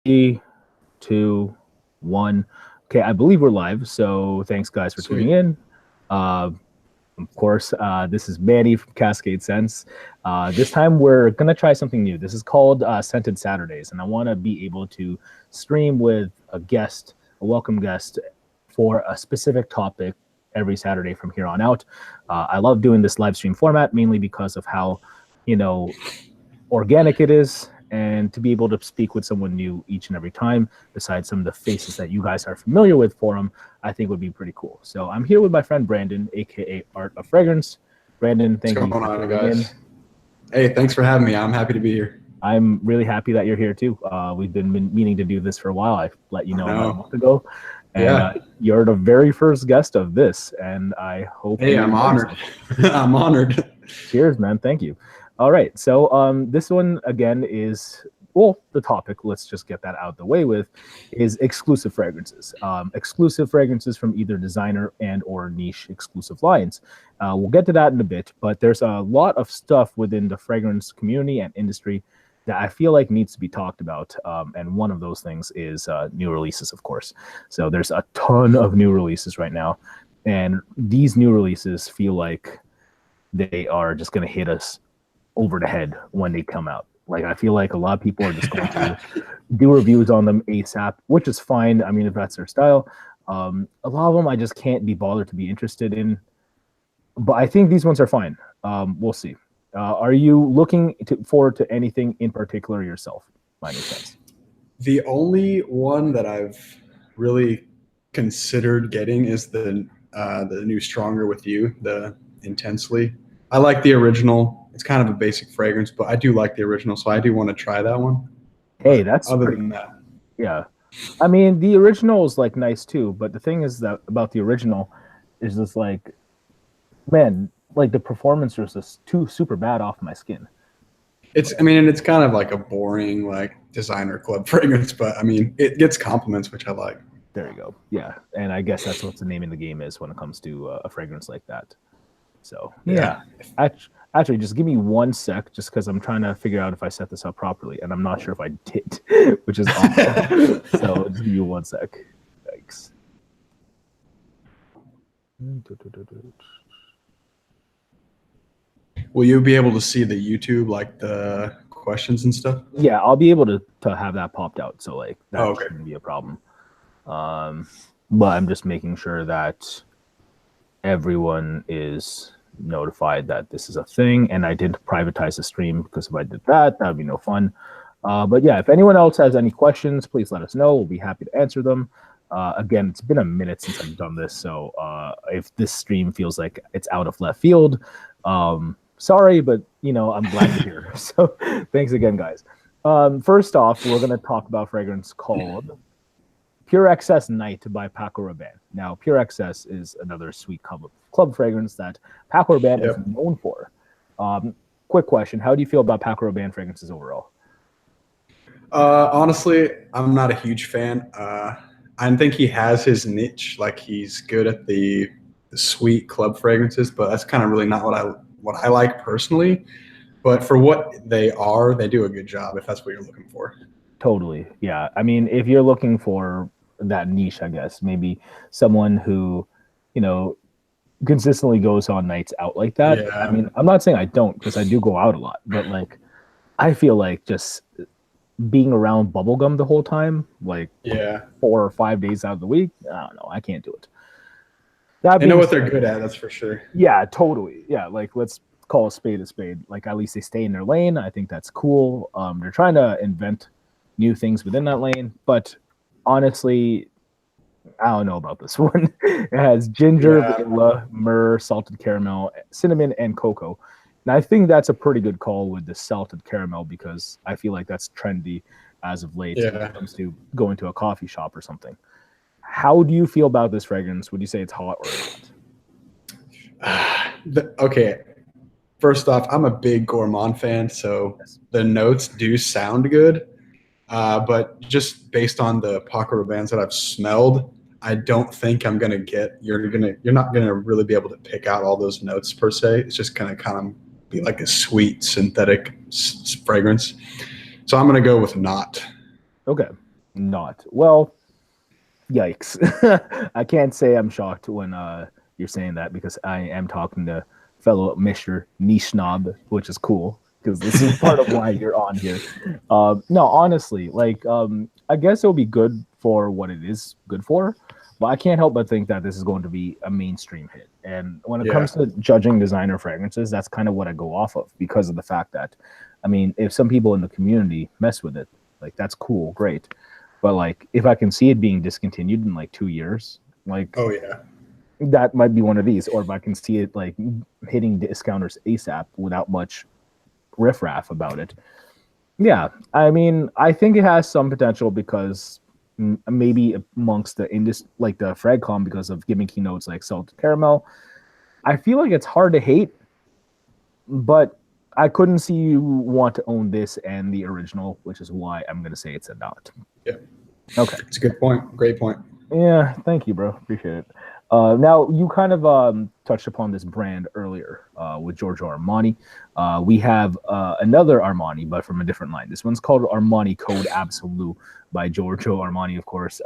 Three, two, one. Okay, I believe we're live. So thanks, guys, for tuning in. Of course, this is Brandy from CascadeScents. This time we're gonna try something new. This is called Scented Saturdays, and I want to be able to stream with a guest, a welcome guest, for a specific topic every Saturday from here on out. I love doing this live stream format mainly because of how, organic it is, and to be able to speak with someone new each and every time, besides some of the faces that you guys are familiar with for them, I think would be pretty cool. So I'm here with my friend Brandon, aka Art of Fragrance. Brandon, thank you. What's going on, guys? Hey, thanks for having me. I'm happy to be here. I'm really happy that you're here too. We've been meaning to do this for a while. I let you know about a month ago. And you're the very first guest of this, and I hope. Hey, I'm honored. I'm honored. Cheers, man. Thank you. All right, so this one again is, well, the topic, let's just get that out of the way with, is exclusive fragrances. Exclusive fragrances from either designer and or niche exclusive lines. We'll get to that in a bit, but there's a lot of stuff within the fragrance community and industry that I feel like needs to be talked about. And one of those things is new releases, of course. So there's a ton of new releases right now. And these new releases feel like they are just going to hit us over the head when they come out. Like, I feel like a lot of people are just going to do reviews on them ASAP, which is fine. I mean, if that's their style. A lot of them I just can't be bothered to be interested in. But I think these ones are fine. We'll see. Are you looking forward to anything in particular yourself, by any chance? The only one that I've really considered getting is the new Stronger With You, the Intensely. I like the original. It's kind of a basic fragrance, but I do like the original, so I do want to try that one. Hey, that's other than that. Yeah. I mean, the original is like nice too, but the thing is that about the original is just like, man, like the performance was just too super bad off my skin. It's kind of like a boring like designer club fragrance, but I mean, it gets compliments, which I like. There you go. Yeah, and I guess that's what the name of the game is when it comes to a fragrance like that. So yeah. Actually, just give me 1 sec, just because I'm trying to figure out if I set this up properly, and I'm not sure if I did, which is awesome. So just give me 1 sec. Thanks. Will you be able to see the YouTube, like the questions and stuff? Yeah, I'll be able to have that popped out, so like that shouldn't be a problem. But I'm just making sure that everyone is notified that this is a thing, and I didn't privatize the stream, because if I did that would be no fun. But yeah, if anyone else has any questions, please let us know. We'll be happy to answer them. Again, it's been a minute since I've done this, so if this stream feels like it's out of left field, sorry, but I'm glad you're here. So thanks again, guys. First off, we're going to talk about a fragrance called Pure Excess Night by Paco Rabanne. Now, Pure Excess is another sweet club fragrance that Paco Rabanne is known for. Quick question: how do you feel about Paco Rabanne fragrances overall? Honestly, I'm not a huge fan. I think he has his niche. Like, he's good at the sweet club fragrances, but that's kind of really not what I like personally. But for what they are, they do a good job, if that's what you're looking for. Totally, yeah. I mean, if you're looking for that niche, I guess maybe someone who, consistently goes on nights out like that. Yeah. I mean, I'm not saying I don't, because I do go out a lot, but like, I feel like just being around bubblegum the whole time, like 4 or 5 days out of the week, I don't know, I can't do it. They know what they're good at, that's for sure. Yeah, totally. Yeah, like, let's call a spade a spade. Like, at least they stay in their lane. I think that's cool. They're trying to invent new things within that lane, but honestly, I don't know about this one. It has ginger, vanilla, myrrh, salted caramel, cinnamon, and cocoa. And I think that's a pretty good call with the salted caramel, because I feel like that's trendy as of late when it comes to going to a coffee shop or something. How do you feel about this fragrance? Would you say it's hot or not? Okay. First off, I'm a big gourmand fan, so the notes do sound good. But just based on the Paco Rabannes that I've smelled, I don't think I'm gonna get. You're not gonna really be able to pick out all those notes per se. It's just gonna kind of be like a sweet synthetic fragrance. So I'm gonna go with not. Okay. Not. Well, yikes. I can't say I'm shocked when you're saying that because I am talking to fellow Mr. Nischnob, which is cool because this is part of why you're on here. No, honestly, like I guess it'll be good for what it is good for, but I can't help but think that this is going to be a mainstream hit. And when it comes to judging designer fragrances, that's kind of what I go off of because of the fact that, I mean, if some people in the community mess with it, like that's cool, great. But like, if I can see it being discontinued in like 2 years, like, Oh yeah, that might be one of these. Or if I can see it like hitting discounters ASAP without much riffraff about it. Yeah, I mean, I think it has some potential because maybe amongst the like the Fragcom, because of gimmicky notes like salted caramel. I feel like it's hard to hate, but I couldn't see you want to own this and the original, which is why I'm gonna say it's a not. yeah. Okay. It's a good point. Great point. Yeah, thank you, bro. Appreciate it. Now, you kind of touched upon this brand earlier with Giorgio Armani. We have another Armani, but from a different line. This one's called Armani Code Absolu by Giorgio Armani, of course.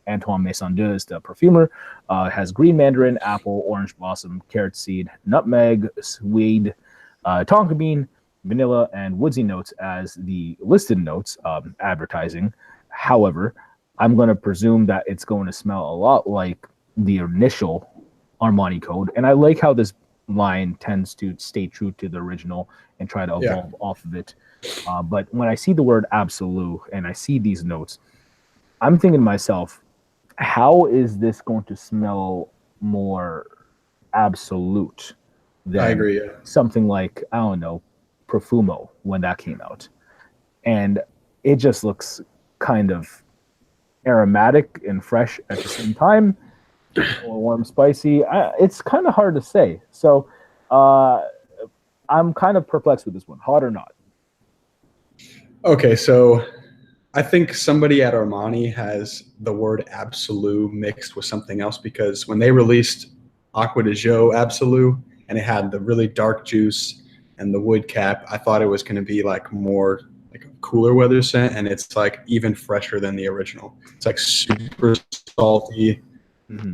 Antoine Maison-Deux is the perfumer. Has green mandarin, apple, orange blossom, carrot seed, nutmeg, suede, tonka bean, vanilla, and woodsy notes as the listed notes advertising. However, I'm going to presume that it's going to smell a lot like the initial Armani code. And I like how this line tends to stay true to the original and try to evolve off of it. But when I see the word Absolu and I see these notes, I'm thinking to myself, how is this going to smell more absolute than I agree, something like, I don't know, Profumo when that came out? And it just looks kind of aromatic and fresh at the same time, or warm, spicy. It's kind of hard to say. So I'm kind of perplexed with this one. Hot or not? Okay, so I think somebody at Armani has the word Absolu mixed with something else because when they released Aqua de Jo Absolu and it had the really dark juice and the wood cap, I thought it was going to be like more like a cooler weather scent, and it's like even fresher than the original. It's like super salty,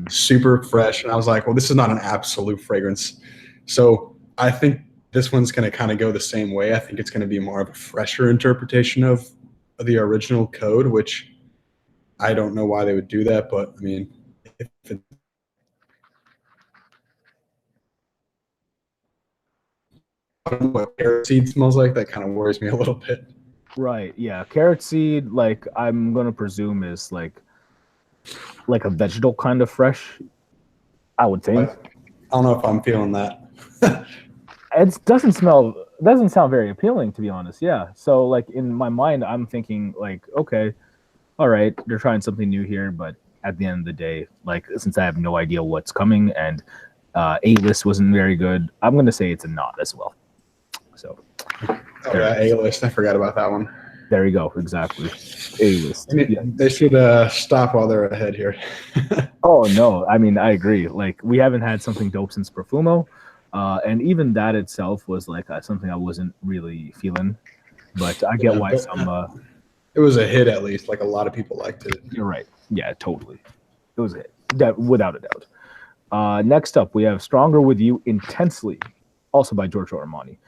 super fresh, and I was like, well, this is not an absolute fragrance. So I think this one's going to kind of go the same way. I think it's going to be more of a fresher interpretation of the original code, which I don't know why they would do that, but I mean, if it, I don't know what carrot seed smells like, that kind of worries me a little bit. Right. Yeah. Carrot seed, like I'm gonna presume is like a vegetal kind of fresh. I would think. But I don't know if I'm feeling that. It doesn't sound very appealing, to be honest. Yeah. So like in my mind, I'm thinking like, okay, all right, they're trying something new here, but at the end of the day, like since I have no idea what's coming and A-list wasn't very good, I'm gonna say it's a not as well. So Oh yeah, A-list. I forgot about that one. there you go. Exactly. A-list. They should stop while they're ahead here. Oh no, I mean I agree. Like we haven't had something dope since Profumo, and even that itself was like something I wasn't really feeling. But I get why some. It was a hit at least. Like a lot of people liked it. You're right. Yeah, totally. It was a hit, that without a doubt. Next up, we have "Stronger with You Intensely," also by Giorgio Armani.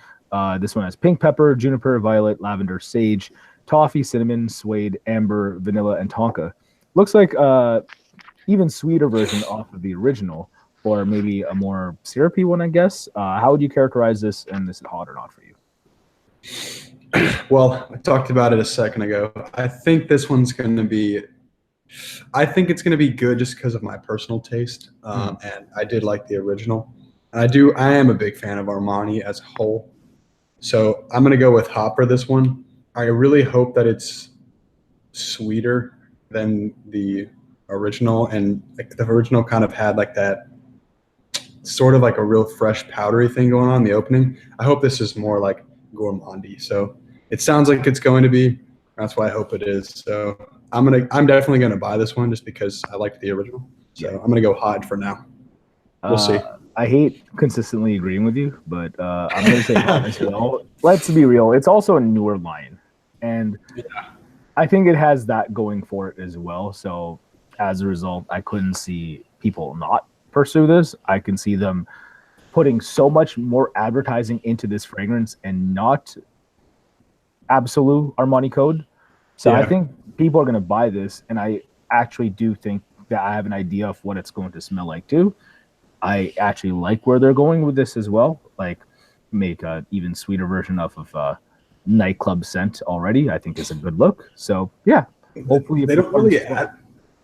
This one has pink pepper, juniper, violet, lavender, sage, toffee, cinnamon, suede, amber, vanilla, and tonka. Looks like even sweeter version off of the original, or maybe a more syrupy one, I guess. How would you characterize this, and is it hot or not for you? Well, I talked about it a second ago. I think this one's going to be I think it's going to be good just because of my personal taste, and I did like the original. And I am a big fan of Armani as a whole. So I'm going to go with hot for this one. I really hope that it's sweeter than the original, and like the original kind of had like that sort of like a real fresh powdery thing going on in the opening. I hope this is more like gourmandy. So it sounds like it's going to be. That's why I hope it is. So I'm definitely gonna buy this one just because I liked the original. So I'm gonna go hot for now. We'll see. I hate consistently agreeing with you, but I'm gonna say hot as well. Let's be real. It's also a newer line, and I think it has that going for it as well. So as a result, I couldn't see people not pursue this. I can see them putting so much more advertising into this fragrance and not Absolu Armani code. So I Yeah. think people are going to buy this, and I actually do think that I have an idea of what it's going to smell like too. I actually like where they're going with this as well. Like make a even sweeter version of nightclub scent already. I think is a good look. So yeah, hopefully They don't really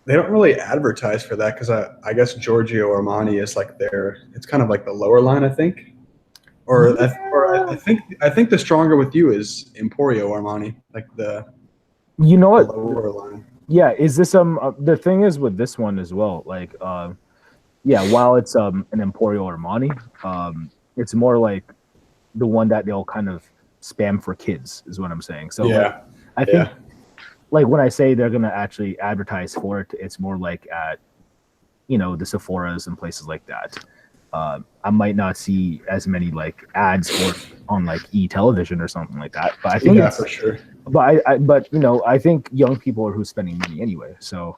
they don't really advertise for that because I guess Giorgio Armani is like it's kind of like the lower line, I think. I think the stronger with you is Emporio Armani, like You know the what? lower line. Yeah, is this the thing is with this one as well, like yeah, while it's an Emporio Armani, it's more like the one that they'll kind of spam for kids is what I'm saying. So Yeah. like I think like when I say they're gonna actually advertise for it, it's more like at the Sephoras and places like that. I might not see as many like ads for it on like television or something like that, but I think Yeah, it's for sure. but but I think young people are who's spending money anyway, so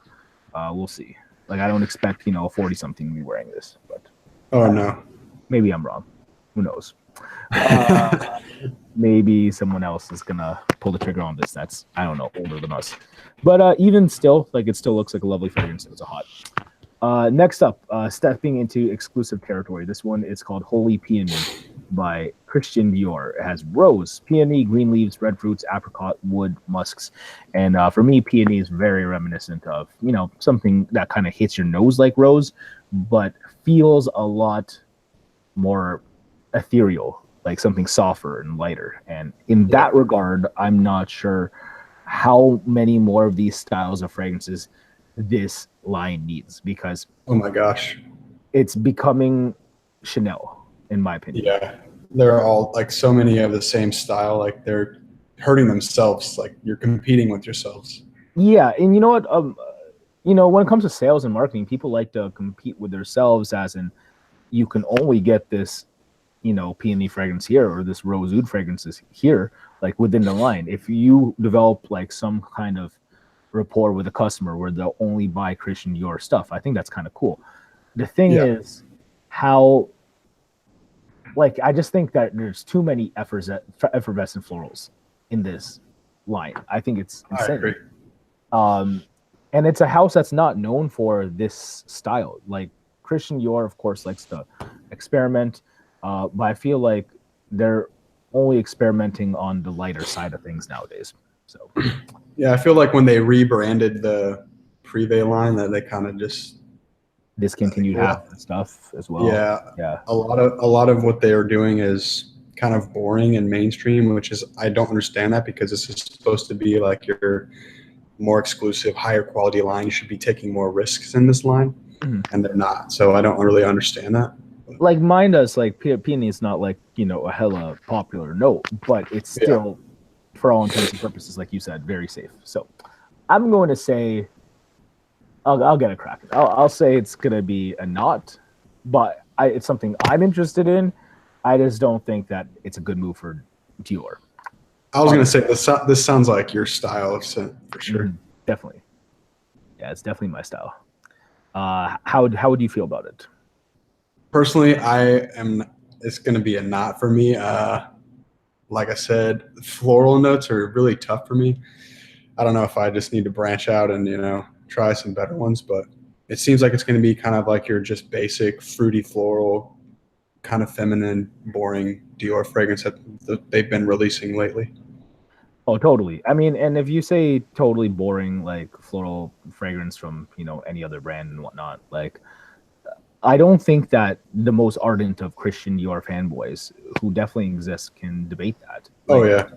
we'll see. Like I don't expect a 40-something to be wearing this, but Oh no. maybe I'm wrong. Who knows? Maybe someone else is gonna pull the trigger on this. That's I don't know, older than us. But even still, like it still looks like a lovely fragrance. It's a hot. Next up, stepping into exclusive territory. This one is called Holy Peony by Christian Dior. It has rose, peony, green leaves, red fruits, apricot, wood, musks, and for me, peony is very reminiscent of something that kind of hits your nose like rose, but feels a lot more ethereal, like something softer and lighter. And in that regard, I'm not sure how many more of these styles of fragrances this line needs, because Oh my gosh. it's becoming Chanel, in my opinion. Yeah. They're all like so many of the same style. Like they're hurting themselves. Like you're competing with yourselves. Yeah, and you know what? When it comes to sales and marketing, people like to compete with themselves, as in you can only get this peony fragrance here or this rose oud fragrances here, like within the line. If you develop like some kind of rapport with a customer where they'll only buy Christian Dior stuff, I think that's kind of cool. The thing is how, like, I just think that there's too many effervescent florals in this line. I think it's insane. I agree. And it's a house that's not known for this style. Like Christian Dior, of course, likes to experiment, but I feel like they're only experimenting on the lighter side of things nowadays. So yeah, I feel like when they rebranded the Privé line, that they kind of just discontinued half the stuff as well. Yeah. A lot of what they are doing is kind of boring and mainstream, which is I don't understand that, because this is supposed to be like your more exclusive, higher quality line. You should be taking more risks in this line, and they're not. So I don't really understand that. Like mine does, like Peony is not like a hella popular note, but it's still, for all intents and purposes, like you said, very safe. So I'm going to say I'll get a crack. I'll say it's gonna be a not, but it's something I'm interested in. I just don't think that it's a good move for Dior. I was gonna say this sounds like your style of scent for sure. Definitely, yeah, it's definitely my style. How would you feel about it? Personally, it's gonna be a not for me. Like I said, floral notes are really tough for me. I don't know if I just need to branch out and try some better ones, but it seems like it's going to be kind of like your just basic fruity floral, kind of feminine, boring Dior fragrance that they've been releasing lately. Oh, totally. I mean, and if you say totally boring, like floral fragrance from any other brand and whatnot, like I don't think that the most ardent of Christian Dior fanboys, who definitely exist, can debate that. Like, oh yeah.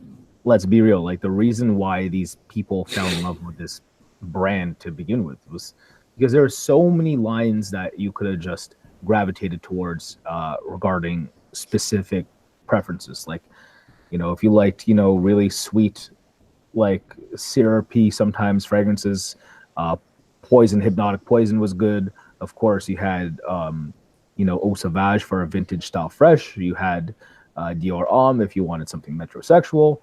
Let's be real. Like the reason why these people fell in love with this brand to begin with was because there are so many lines that you could have just gravitated towards regarding specific preferences. Like, if you liked, really sweet, like syrupy sometimes fragrances, Poison, Hypnotic Poison was good. Of course, you had, Eau Sauvage for a vintage style fresh. You had Dior Homme if you wanted something metrosexual.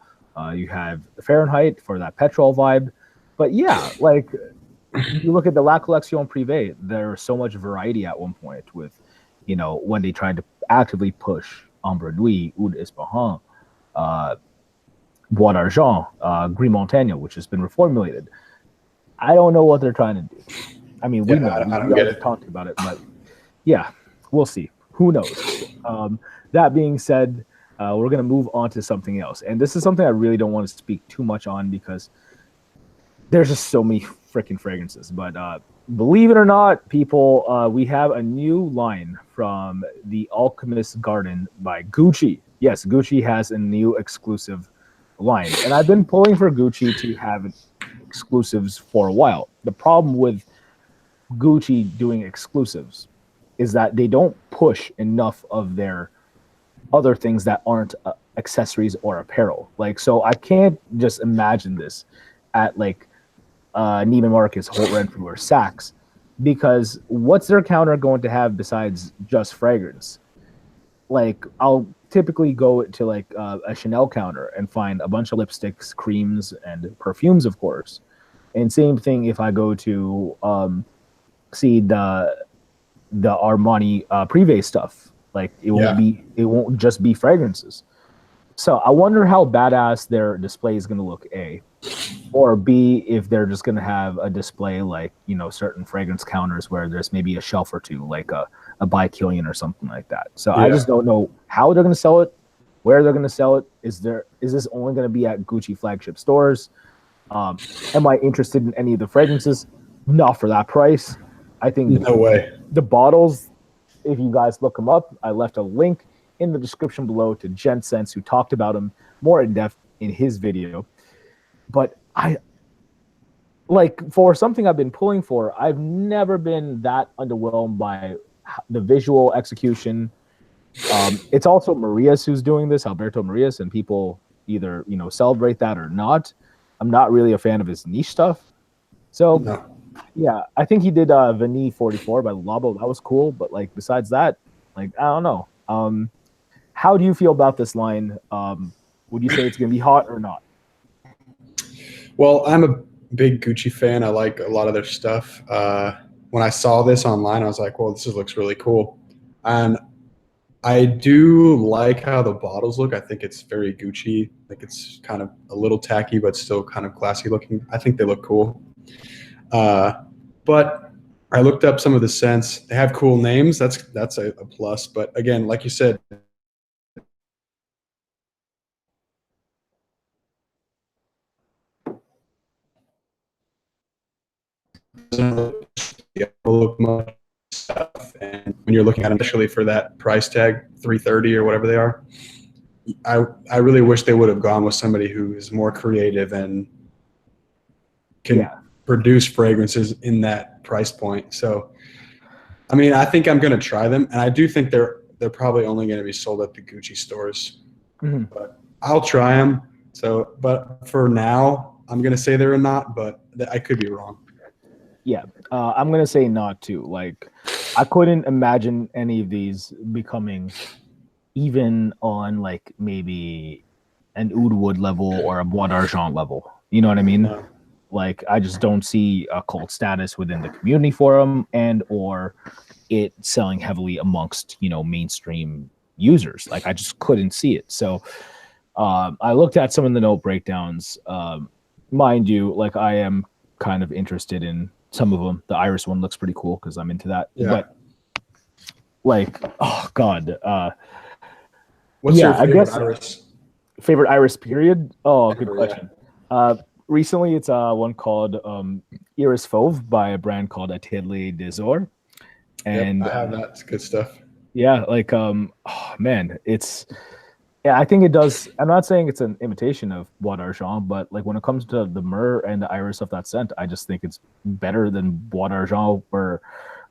You have Fahrenheit for that petrol vibe. But yeah, like you look at the La Collection Privée, there was so much variety at one point with, when they tried to actively push Ombre Nuit, Oud Ispahan, Bois d'Argent, Gris Montagne, which has been reformulated. I don't know what they're trying to do. I mean, we know. I don't We get already it. talked about it, but yeah, we'll see. Who knows? That being said, we're going to move on to something else. And this is something I really don't want to speak too much on because there's just so many freaking fragrances. But believe it or not, people, we have a new line from the Alchemist Garden by Gucci. Yes, Gucci has a new exclusive line. And I've been pulling for Gucci to have exclusives for a while. The problem with Gucci doing exclusives is that they don't push enough of their other things that aren't accessories or apparel. Like, so I can't just imagine this at like Neiman Marcus, Holt Renfrew, or Saks, because what's their counter going to have besides just fragrance? Like, I'll typically go to like a Chanel counter and find a bunch of lipsticks, creams, and perfumes, of course. And same thing if I go to see the Armani Privé stuff. Like it won't just be fragrances. So I wonder how badass their display is going to look, A, or B, if they're just going to have a display like, certain fragrance counters where there's maybe a shelf or two, like a by Kilian or something like that. So I just don't know how they're going to sell it, where they're going to sell it. Is this only going to be at Gucci flagship stores? Am I interested in any of the fragrances? Not for that price. I think no way. The bottles, if you guys look them up, I left a link in the description below to CascadeScents, who talked about them more in depth in his video. But for something I've been pulling for, I've never been that underwhelmed by the visual execution. It's also Marias who's doing this, Alberto Marias, and people either celebrate that or not. I'm not really a fan of his niche stuff. So yeah, I think he did Vanille 44 by Labo. That was cool, but like besides that, like I don't know. How do you feel about this line? Would you say it's gonna be hot or not? Well, I'm a big Gucci fan. I like a lot of their stuff. When I saw this online, I was like, well, this looks really cool. And I do like how the bottles look. I think it's very Gucci. Like it's kind of a little tacky, but still kind of classy looking. I think they look cool. But I looked up some of the scents. They have cool names. That's a plus. But again, like you said, look much stuff. And when you're looking at them, especially for that price tag, $330 or whatever they are, I really wish they would have gone with somebody who is more creative and can produce fragrances in that price point. So, I mean, I think I'm going to try them, and I do think they're probably only going to be sold at the Gucci stores. Mm-hmm. But I'll try them. So, but for now, I'm going to say they're not, but I could be wrong. Yeah, I'm going to say not too. Like, I couldn't imagine any of these becoming even on like maybe an Oud Wood level or a Bois d'Argent level. You know what I mean? No. Like, I just don't see a cult status within the community for them, and or it selling heavily amongst mainstream users. Like, I just couldn't see it. So I looked at some of the note breakdowns. Mind you, like, I am kind of interested in some of them. The Iris one looks pretty cool because I'm into that. Yeah. But like, oh god, what's your favorite Iris? Favorite Iris period? Oh, good Yeah. question. Recently, it's one called Iris Fauve by a brand called Atelier des Ors. And I have that. It's good stuff. Yeah, like oh man, I think it does. I'm not saying it's an imitation of Bois d'Argent, but like when it comes to the myrrh and the iris of that scent, I just think it's better than Bois d'Argent, where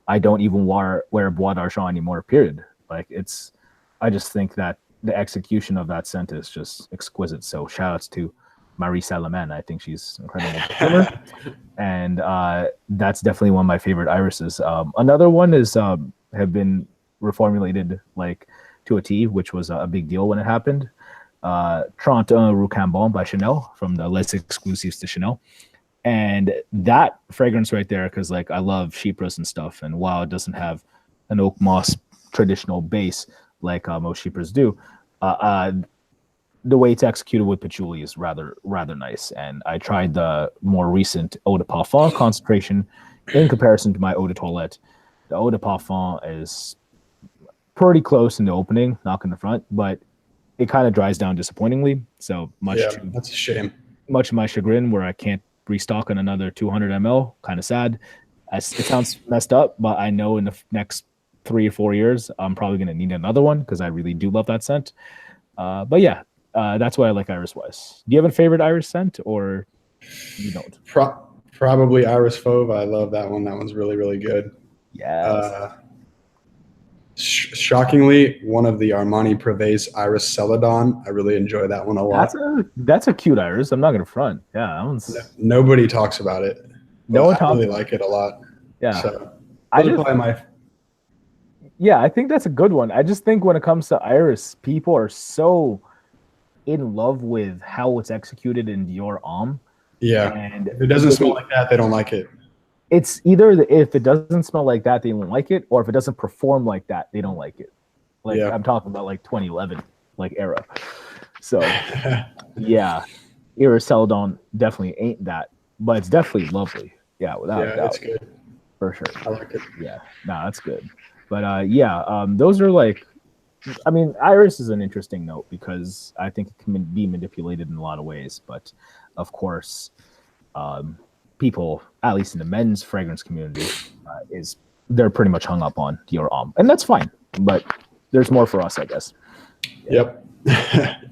I don't even wear Bois d'Argent anymore, period. Like I just think that the execution of that scent is just exquisite. So shout outs to Marie Salamane. I think she's incredible performer. And that's definitely one of my favorite irises. Another one is have been reformulated like to a T, which was a big deal when it happened. 31 Rue Cambon by Chanel, from the Les Exclusives to Chanel. And that fragrance right there, because like I love Cypress and stuff, and while it doesn't have an oak moss traditional base like most Cypress do, the way it's executed with patchouli is rather nice. And I tried the more recent Eau de Parfum concentration in comparison to my Eau de Toilette. The Eau de Parfum is pretty close in the opening, not in the front, but it kind of dries down disappointingly. So much that's a shame. Much of my chagrin, where I can't restock on another 200 ml. Kind of sad. It sounds messed up, but I know in the next 3 or 4 years, I'm probably going to need another one because I really do love that scent. But yeah, that's why I like Iris Weiss. Do you have a favorite Iris scent, or you don't? Probably Iris Fauve. I love that one. That one's really, really good. Yeah. Shockingly, one of the Armani Privé's Iris Celadon. I really enjoy that one a lot. That's a cute iris. I'm not gonna front. Yeah, that one's. Nobody talks about it. No one talks. I really like it a lot. Yeah, so yeah, I think that's a good one. I just think when it comes to iris, people are so in love with how it's executed in Dior Homme. Yeah, and if it doesn't smell like that, they don't like it. It's either if it doesn't smell like that, they don't like it, or if it doesn't perform like that, they don't like it. Like I'm talking about like 2011 like era. So yeah, Iris Celadon definitely ain't that, but it's definitely lovely. Yeah, without doubt. It's good for sure. I like it. Yeah, no, that's good. But those are like, I mean, iris is an interesting note because I think it can be manipulated in a lot of ways. But of course, people, at least in the men's fragrance community, they're pretty much hung up on Dior Homme, and that's fine. But there's more for us, I guess. Yep.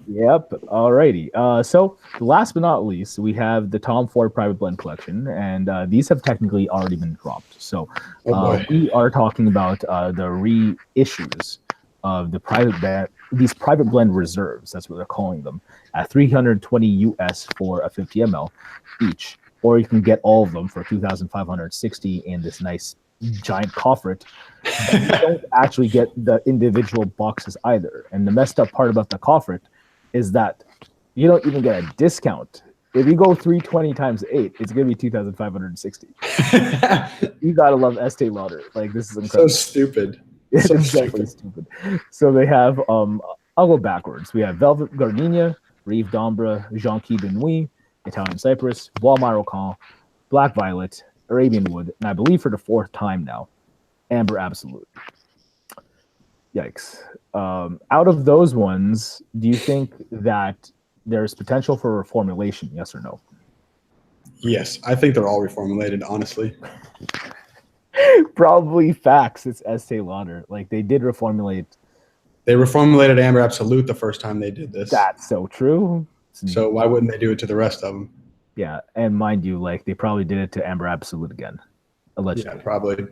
Yep. Alrighty. So last but not least, we have the Tom Ford Private Blend collection, and these have technically already been dropped. So we are talking about the reissues of these private blend reserves. That's what they're calling them, at $320 US for a 50 ml each, or you can get all of them for $2,560 in this nice giant coffret. You don't actually get the individual boxes either. And the messed up part about the coffret is that you don't even get a discount. If you go 320 times 8, it's gonna be 2,560. You gotta love Estee Lauder. Like, this is incredible. So stupid. It's exactly stupid. So they have I'll go backwards. We have Velvet Gardenia, Rive d'Ambre, Jonquille de Nuit, Italian Cypress, Bois Marocain, Black Violet, Arabian Wood, and I believe for the 4th time now, Amber Absolute. Yikes. Out of those ones, do you think that there's potential for reformulation? Yes or no? Yes, I think they're all reformulated, honestly. Probably facts. It's Estee Lauder. Like, they did reformulate. They reformulated Amber Absolute the first time they did this. That's so true. So why wouldn't they do it to the rest of them? Yeah, and mind you, like, they probably did it to Amber Absolute again, allegedly. Yeah, probably.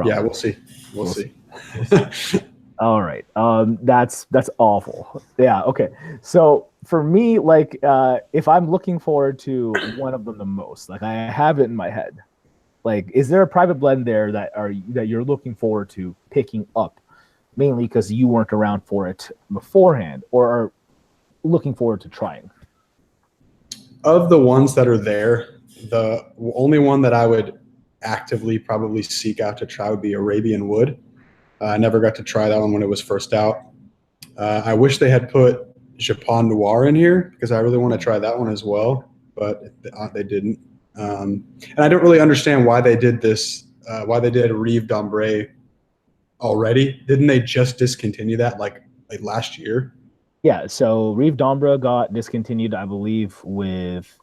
Yeah, we'll see. We'll see. All right. That's awful. Yeah. Okay. So for me, like, if I'm looking forward to one of them the most, like, I have it in my head. Like, is there a private blend there that you're looking forward to picking up, mainly because you weren't around for it beforehand, or are looking forward to trying? Of the ones that are there, the only one that I would actively probably seek out to try would be Arabian Wood. I never got to try that one when it was first out. I wish they had put Japon Noire in here because I really want to try that one as well, but they didn't. And I don't really understand why they did this, why they did Rive d'Ambre already. Didn't they just discontinue that like last year? Yeah, so Rive d'Ambre got discontinued, I believe, with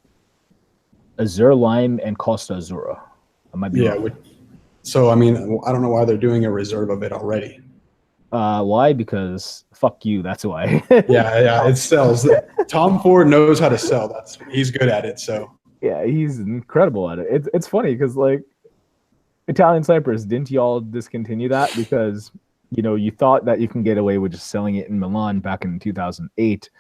Azur Lime and Costa Azura. I might be wrong. So, I mean, I don't know why they're doing a reserve of it already. Why? Because fuck you, that's why. yeah, it sells. Tom Ford knows how to sell. He's good at it, so. Yeah, he's incredible at it. It's funny because, like, Italian Cypress, didn't y'all discontinue that because, you know, you thought that you can get away with just selling it in Milan back in 2008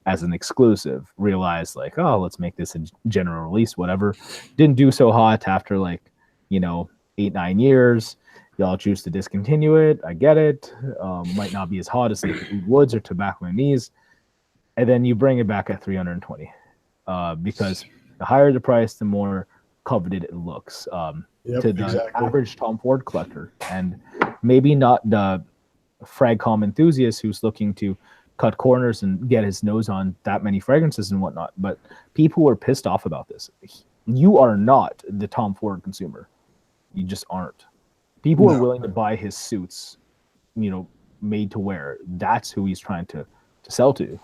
as an exclusive, realized like, oh, let's make this a general release, whatever. Didn't do so hot after, like, you know, 8-9 years. Y'all choose to discontinue it. I get it. Might not be as hot as like Woods or Tobacco Anise. And then you bring it back at 320 because the higher the price, the more coveted it looks Yep, to the exactly. average Tom Ford collector, and maybe not the fragcom enthusiast who's looking to cut corners and get his nose on that many fragrances and whatnot. But people who are pissed off about this. You are not the Tom Ford consumer. You just aren't. People are willing to buy his suits, made to wear. That's who he's trying to sell to.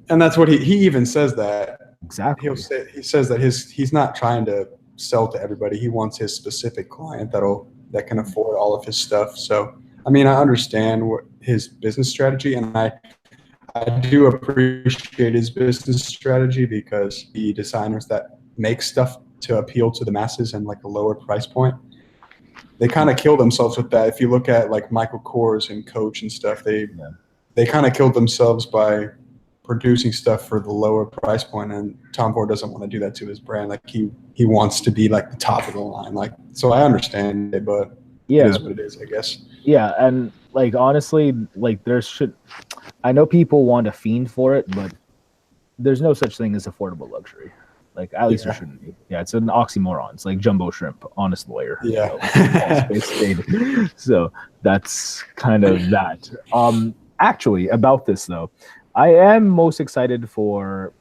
And that's what he even says that. Exactly. He says that he's not trying to sell to everybody. He wants his specific client that can afford all of his stuff. So, I mean, I understand his business strategy, and I do appreciate his business strategy, because the designers that make stuff to appeal to the masses and like a lower price point, they kind of kill themselves with that. If you look at like Michael Kors and Coach and stuff, they kind of killed themselves by producing stuff for the lower price point, and Tom Ford doesn't want to do that to his brand. Like he wants to be like the top of the line. Like, so I understand it, but it is what it is, I guess. Yeah, and like honestly, like I know people want to fiend for it, but there's no such thing as affordable luxury. Like, at least there shouldn't be. Yeah, it's an oxymoron. It's like jumbo shrimp, honest lawyer. Yeah. So that's kind of that. Actually, about this though, I am most excited for.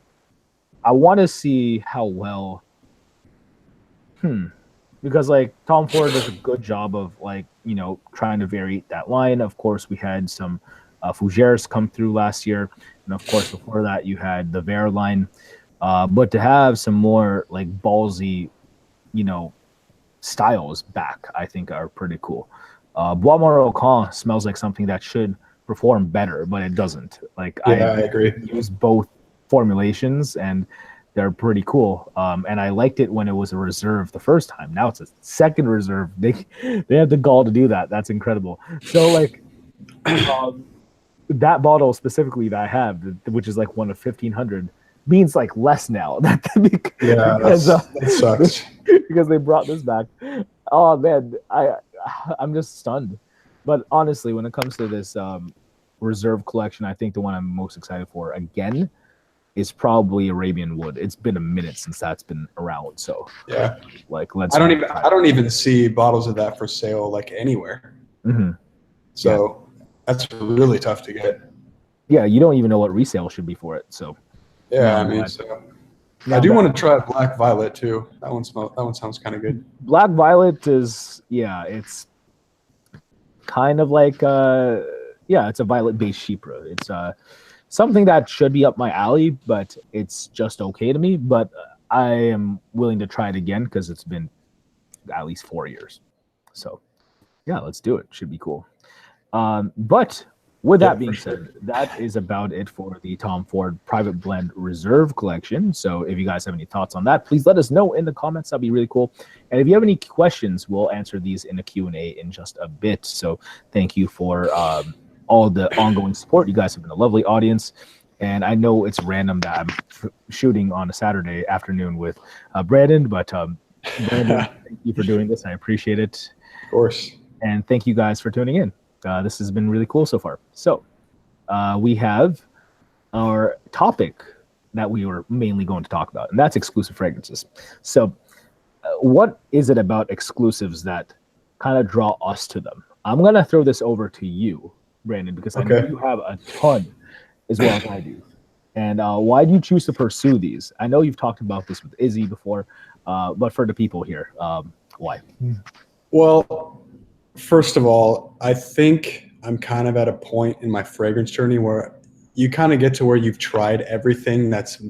I want to see how well. Because like Tom Ford does a good job of like trying to vary that line. Of course, we had some Fougères come through last year, and of course before that you had the Velours line. But to have some more like ballsy, styles back, I think are pretty cool. Bois Marocain smells like something that should perform better, but it doesn't. Like I agree. Use both formulations, and they're pretty cool. And I liked it when it was a reserve the first time. Now it's a second reserve. They have the gall to do that. That's incredible. So like that bottle specifically that I have, which is like one of 1,500, means like less now. Because, that sucks. Because they brought this back. Oh man, I'm just stunned. But honestly, when it comes to this reserve collection, I think the one I'm most excited for again is probably Arabian wood. It's been a minute since that's been around. So yeah, like let's. I don't even see bottles of that for sale like anywhere. Mm-hmm. So that's really tough to get. Yeah, you don't even know what resale should be for it. So yeah, I mean, so I do want to try Black Violet too. That one sounds kind of good. Black Violet is it's kind of like it's a violet-based chypre. It's something that should be up my alley, but it's just okay to me. But I am willing to try it again because it's been at least 4 years. So yeah, let's do it. Should be cool. But with that being said, that is about it for the Tom Ford Private Blend Reserve Collection. So if you guys have any thoughts on that, please let us know in the comments. That'd be really cool. And if you have any questions, we'll answer these in a Q&A in just a bit. So thank you for all the ongoing support. You guys have been a lovely audience. And I know it's random that I'm shooting on a Saturday afternoon with Brandon, but Brandon, thank you for doing this. I appreciate it. Of course. And thank you guys for tuning in. This has been really cool so far. So we have our topic that we were mainly going to talk about, and that's exclusive fragrances. So what is it about exclusives that kind of draw us to them? I'm going to throw this over to you, Brandon, because I know you have a ton as well as I do. And why do you choose to pursue these? I know you've talked about this with Izzy before, but for the people here, why? Well, first of all, I think I'm kind of at a point in my fragrance journey where you kind of get to where you've tried everything that's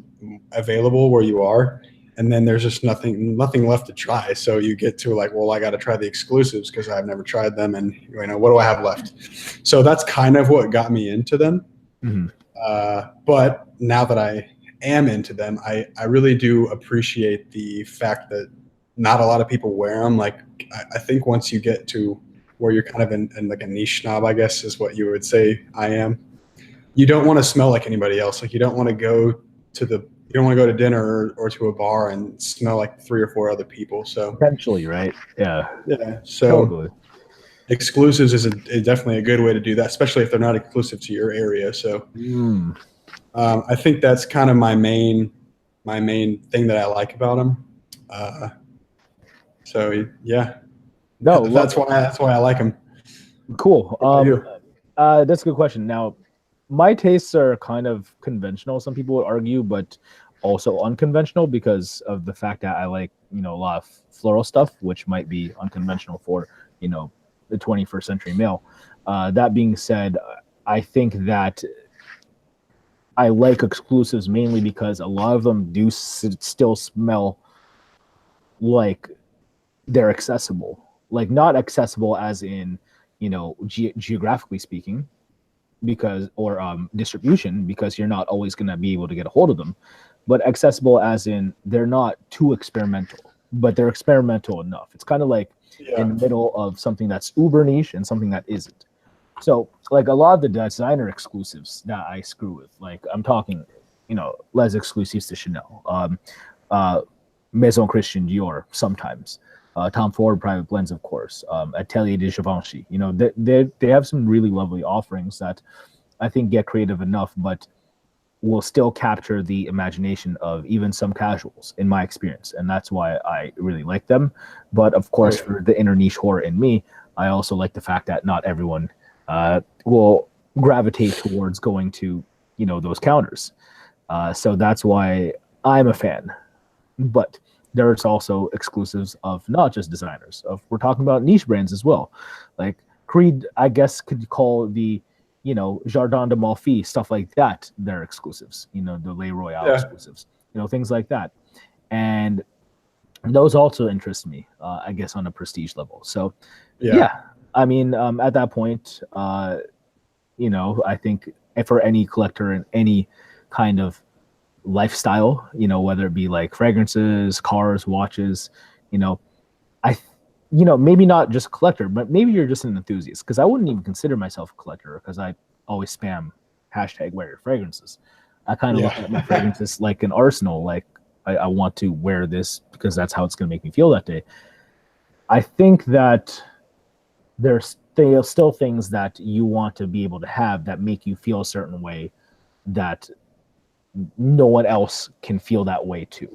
available where you are, and then there's just nothing left to try. So you get to like, well, I got to try the exclusives because I've never tried them, and what do I have left? So that's kind of what got me into them. Mm-hmm. But now that I am into them, I really do appreciate the fact that not a lot of people wear them. Like I think once you get to where you're kind of in like a niche snob, I guess is what you would say I am. You don't want to smell like anybody else. Like you don't want to go to dinner or to a bar and smell like 3 or 4 other people. So potentially, right? Yeah. Yeah. So totally. Exclusives is definitely a good way to do that, especially if they're not exclusive to your area. So I think that's kind of my main thing that I like about them. So yeah, No, that's why I like him. cool. You. That's a good question. Now, my tastes are kind of conventional. Some people would argue, but also unconventional because of the fact that I like, a lot of floral stuff, which might be unconventional for, the 21st century male. That being said, I think that I like exclusives mainly because a lot of them do still smell like they're accessible. Like not accessible as in, geographically speaking, because or distribution, because you're not always going to be able to get a hold of them, but accessible as in they're not too experimental, but they're experimental enough. It's kind of like in the middle of something that's uber niche and something that isn't. So like a lot of the designer exclusives that I screw with, like I'm talking, les exclusives to Chanel, Maison Christian Dior sometimes, Tom Ford private blends, of course, Atelier de Givenchy. They have some really lovely offerings that I think get creative enough, but will still capture the imagination of even some casuals, in my experience, and that's why I really like them. But of course, for the inner niche horror in me, I also like the fact that not everyone will gravitate towards going to those counters. So that's why I'm a fan. But there's also exclusives of not just designers. We're talking about niche brands as well, like Creed. I guess could call the Jardin de Malfi, stuff like that. They're exclusives. The Le Royale exclusives. Things like that, and those also interest me. I guess on a prestige level. So yeah. I mean, at that point, I think for any collector in any kind of lifestyle, whether it be like fragrances, cars, watches, maybe not just a collector, but maybe you're just an enthusiast, because I wouldn't even consider myself a collector because I always spam hashtag wear your fragrances. I kind of look at my fragrances like an arsenal, like I want to wear this because that's how it's going to make me feel that day. I think that there's still things that you want to be able to have that make you feel a certain way that no one else can feel that way too.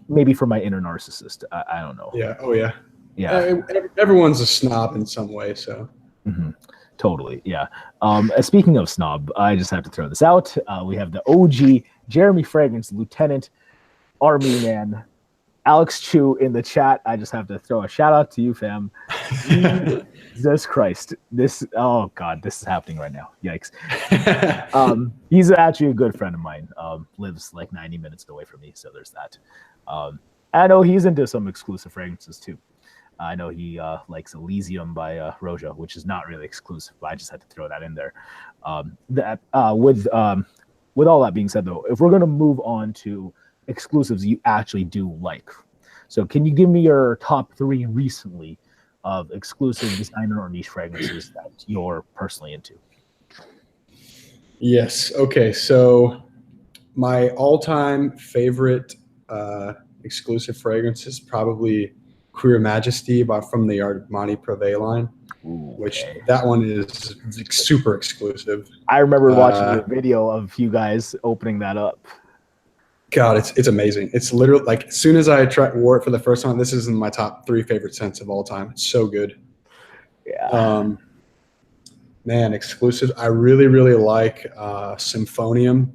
Maybe for my inner narcissist. I don't know. Yeah. Oh yeah. Yeah. Everyone's a snob in some way. So. Mm-hmm. Totally. Yeah. Speaking of snob, I just have to throw this out. We have the OG Jeremy Fragrance Lieutenant Army Man, Alex Chu in the chat. I just have to throw a shout out to you, fam. Jesus Christ. Oh God, this is happening right now. Yikes. He's actually a good friend of mine. Lives like 90 minutes away from me. So there's that. I know he's into some exclusive fragrances too. I know he likes Elysium by Roja, which is not really exclusive, but I just had to throw that in there. With all that being said, though, if we're going to move on to exclusives you actually do like, so can you give me your top 3 recently of exclusive designer or niche fragrances that you're personally into? Yes. Okay. So my all-time favorite exclusive fragrance is probably Queer Majesty from the Armani Privé line. Ooh, which that one is super exclusive. I remember watching a video of you guys opening that up. God, it's amazing. It's literally like as soon as I wore it for the first time, this is in my top 3 favorite scents of all time. It's so good. Yeah. Man, exclusive. I really, really like Symphonium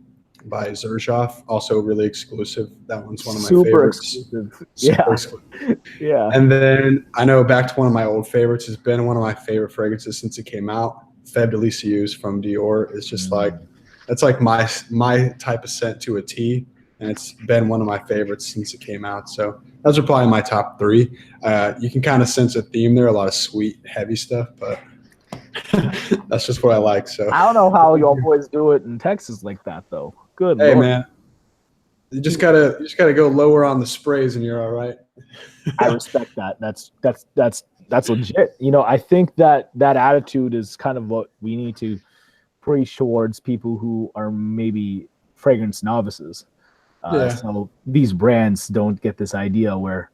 by Xerjoff. Also really exclusive. That one's one of my favorites. Exclusive. Super exclusive. Yeah. And then I know back to one of my old favorites has been one of my favorite fragrances since it came out. Feb Delicieux from Dior. It's just like that's like my type of scent to a T. And it's been one of my favorites since it came out. So those are probably my top 3. You can kind of sense a theme there, a lot of sweet, heavy stuff, but that's just what I like. So I don't know how y'all boys do it in Texas like that, though. Good. Hey, Lord. man, you just gotta go lower on the sprays, and you're all right. I respect that. That's legit. I think that attitude is kind of what we need to preach towards people who are maybe fragrance novices. So these brands don't get this idea where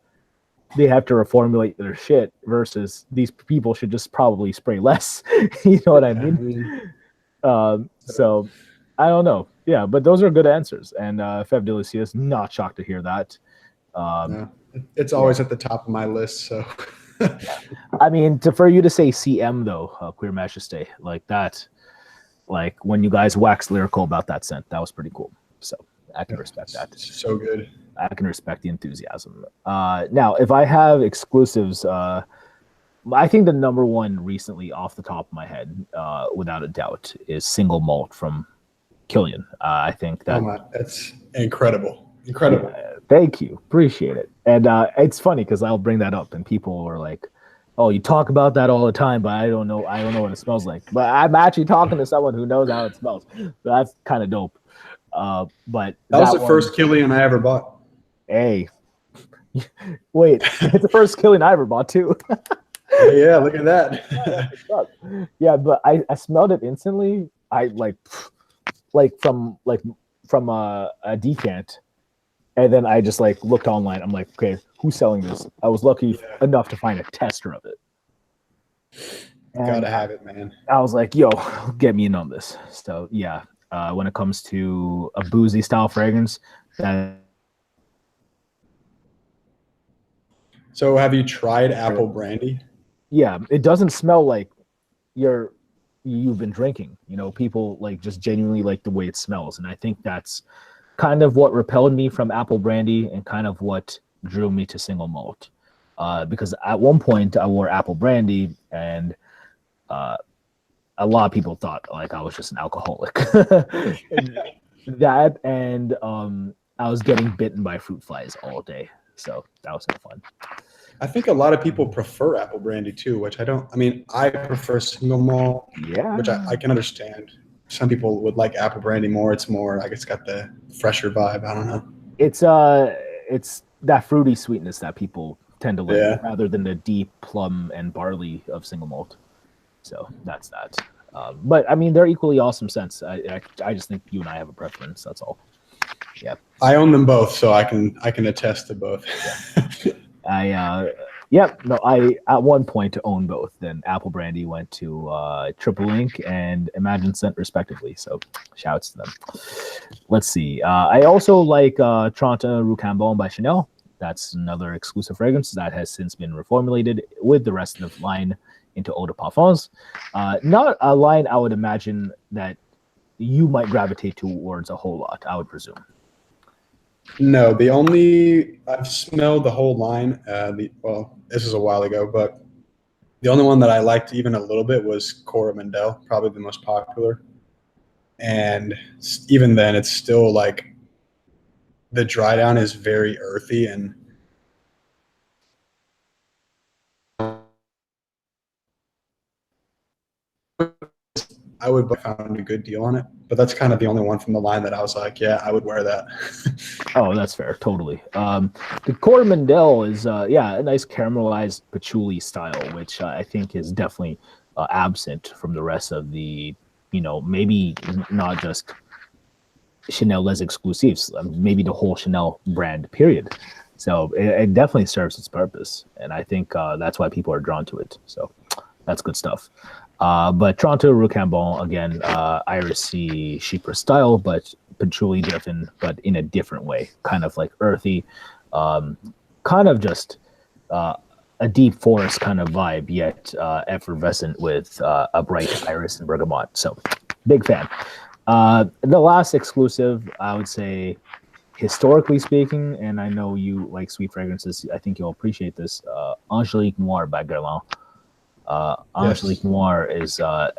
they have to reformulate their shit versus these people should just probably spray less. You know what I mean? So I don't know. Yeah, but those are good answers. And Feb Delicieux, not shocked to hear that. It's always at the top of my list. So, I mean, for you to say CM though, Queer Majesté, like that, like when you guys waxed lyrical about that scent, that was pretty cool. So I can respect that. So good. I can respect the enthusiasm. Now, if I have exclusives, I think the number one recently off the top of my head, without a doubt, is Single Malt from Kilian. I think that that's incredible. Incredible. Thank you. Appreciate it. And it's funny because I'll bring that up and people are like, oh, you talk about that all the time, but I don't know what it smells like. But I'm actually talking to someone who knows how it smells. So that's kind of dope. But that was the first Kilian I ever bought. Hey. Wait, it's the first Kilian I ever bought too. Yeah, look at that. Yeah, but I smelled it instantly. I like from a decant. And then I just like looked online. I'm like, okay, who's selling this? I was lucky enough to find a tester of it. And gotta have it, man. I was like, yo, get me in on this. So yeah, when it comes to a boozy style fragrance, So have you tried apple brandy? Yeah, it doesn't smell like you've been drinking. You know, people like just genuinely like the way it smells, and I think that's kind of what repelled me from apple brandy and kind of what drew me to single malt. Because at one point I wore apple brandy and a lot of people thought like I was just an alcoholic. That and I was getting bitten by fruit flies all day. So that was no fun. I think a lot of people prefer apple brandy too, which I don't. I mean, I prefer single malt, which I can understand. Some people would like apple brandy more. It's more like it's got the fresher vibe. I don't know. It's that fruity sweetness that people tend to like rather than the deep plum and barley of single malt. So that's that. But I mean, they're equally awesome scents. I just think you and I have a preference. That's all. Yeah. I own them both, so I can attest to both. I at one point owned both. Then Apple Brandy went to Triple Link and Imagine Scent respectively. So shouts to them. Let's see. I also like Trente Rue Cambon by Chanel. That's another exclusive fragrance that has since been reformulated with the rest of the line into eau de parfums. Not a line I would imagine that you might gravitate towards a whole lot, I would presume. No, the only I've smelled the whole line. Well, this is a while ago, but the only one that I liked even a little bit was Coromandel, probably the most popular. And even then, it's still like the dry down is very earthy and I would have found a good deal on it, but that's kind of the only one from the line that I was like, yeah, I would wear that. Oh, that's fair. Totally. The Coromandel is, a nice caramelized patchouli style, which I think is definitely absent from the rest of the, maybe not just Chanel Les Exclusives, maybe the whole Chanel brand, period. So it definitely serves its purpose. And I think that's why people are drawn to it. So that's good stuff. But Trente Rue Cambon, again, Iris-y Chypre style, but patchouli driven, but in a different way, kind of like earthy, kind of just a deep forest kind of vibe, yet effervescent with a bright iris and bergamot. So big fan. The last exclusive, I would say, historically speaking, and I know you like sweet fragrances, I think you'll appreciate this, Angelique Noire by Guerlain. Angelique Noire is a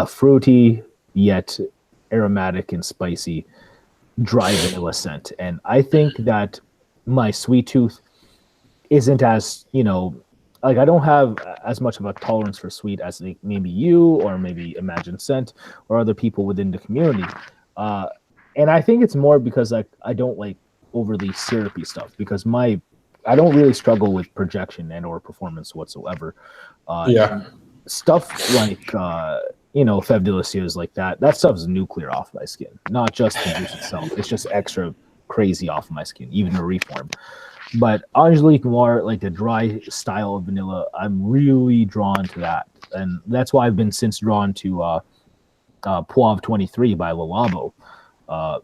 fruity yet aromatic and spicy dry vanilla scent, and I think that my sweet tooth isn't as I don't have as much of a tolerance for sweet as maybe you or maybe Imagine Scent or other people within the community, and I think it's more because I don't like overly syrupy stuff because I don't really struggle with projection and or performance whatsoever. Stuff like Fève de la Cieuse like that stuff's nuclear off my skin, not just the juice itself. It's just extra crazy off my skin, even the reform. But Angelique Noire, like the dry style of vanilla, I'm really drawn to that, and that's why I've been since drawn to Poivre 23 by Labo,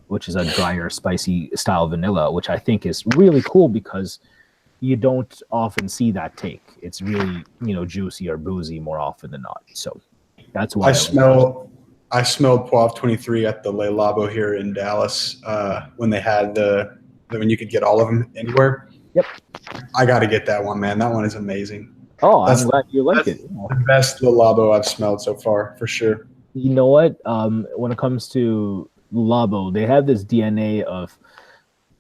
which is a drier, spicy style vanilla, which I think is really cool because you don't often see that take. It's really, juicy or boozy more often than not. So that's why I smelled Poivre 23 at the Le Labo here in Dallas when they had when you could get all of them anywhere. Yep. I got to get that one, man. That one is amazing. Oh, I'm glad you like it. The best Le Labo I've smelled so far, for sure. You know what? When it comes to Labo, they have this DNA of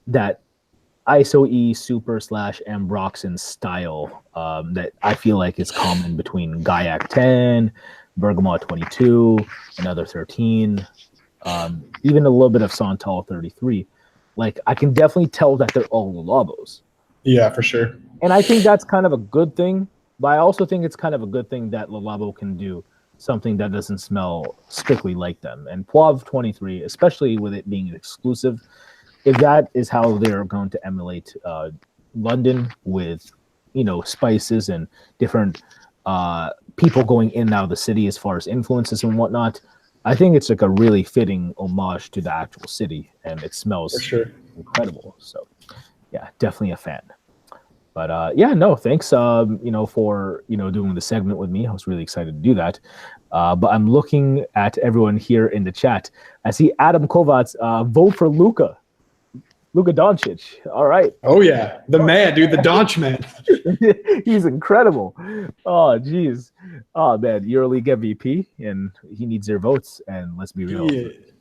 that ISO-E super / Ambroxan style that I feel like is common between Gaillac 10, Bergamot 22, another 13, even a little bit of Santal 33. Like, I can definitely tell that they're all Labos. Yeah, for sure. And I think that's kind of a good thing, but I also think it's kind of a good thing that Le Labo can do something that doesn't smell strictly like them. And Poivre 23, especially with it being exclusive, if that is how they're going to emulate London with, spices and different people going in and out of the city as far as influences and whatnot, I think it's like a really fitting homage to the actual city, and it smells incredible. So, yeah, definitely a fan. But thanks, for doing the segment with me. I was really excited to do that. But I'm looking at everyone here in the chat. I see Adam Kovacs vote for Luka Doncic. All right. Oh yeah, the man, dude, the Donch man. He's incredible. Oh geez. Oh man, EuroLeague MVP, and he needs their votes. And let's be real,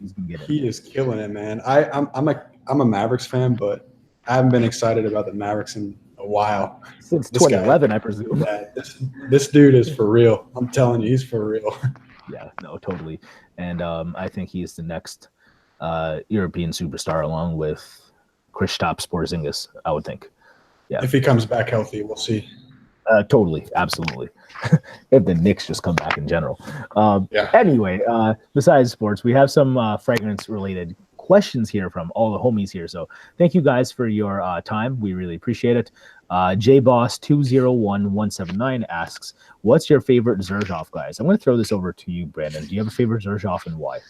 he's gonna get it. He is killing it, man. I'm a Mavericks fan, but I haven't been excited about the Mavericks in a while. Since 2011, I presume. Yeah, this dude is for real. I'm telling you, he's for real. Yeah, no, totally. And I think he's the next European superstar, along with Kristaps Porzingis, I would think. Yeah. If he comes back healthy, we'll see. Totally, absolutely. If the Knicks just come back in general. Yeah. Anyway, besides sports, we have some fragrance-related questions here from all the homies here. So thank you guys for your time. We really appreciate it. JBoss201179 asks, what's your favorite Xerjoff, guys? I'm going to throw this over to you, Brandon. Do you have a favorite Xerjoff and why?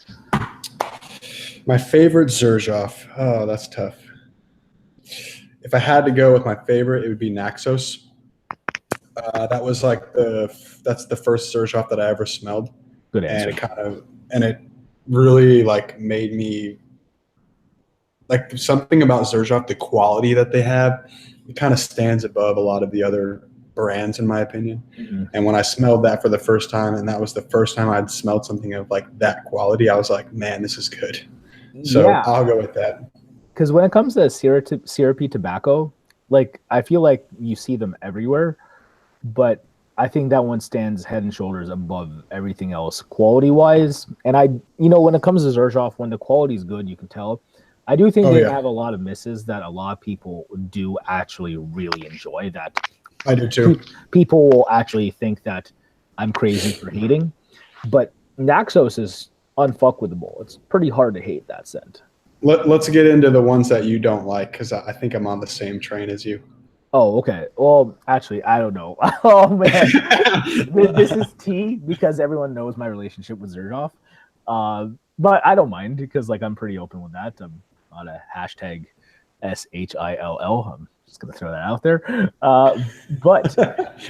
My favorite Xerjoff. Oh, that's tough. If I had to go with my favorite, it would be Naxos. That was that's the first Xerjoff that I ever smelled. Good answer. And it really made me something about Xerjoff, the quality that they have, it kind of stands above a lot of the other brands in my opinion. Mm-hmm. And when I smelled that for the first time, and that was the first time I'd smelled something of that quality, I was like, man, this is good. So yeah. I'll go with that. Because when it comes to Crp Tobacco, I feel like you see them everywhere, but I think that one stands head and shoulders above everything else quality-wise. And when it comes to Xerjoff, when the quality is good, you can tell. I do think they have a lot of misses that a lot of people do actually really enjoy. That I do too. People will actually think that I'm crazy for hating, but Naxos is unfuckwittable. It's pretty hard to hate that scent. Let's get into the ones that you don't like, because I think I'm on the same train as you. Oh, okay. Well, actually, I don't know. Oh, man. This is tea because everyone knows my relationship with Xerjoff. But I don't mind because, I'm pretty open with that. I'm on a hashtag SHILL. I'm just going to throw that out there. But,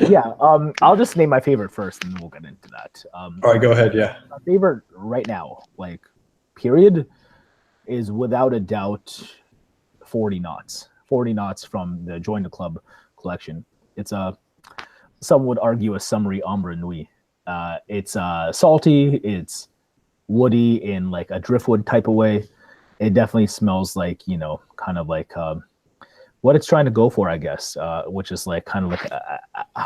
yeah, I'll just name my favorite first, and then we'll get into that. All right, go ahead, yeah. My favorite right now, period, is without a doubt 40 knots. 40 knots from the Join the Club collection. It's some would argue a summery ombre nuit. It's salty, it's woody in a driftwood type of way. It definitely smells what it's trying to go for, I guess, which is I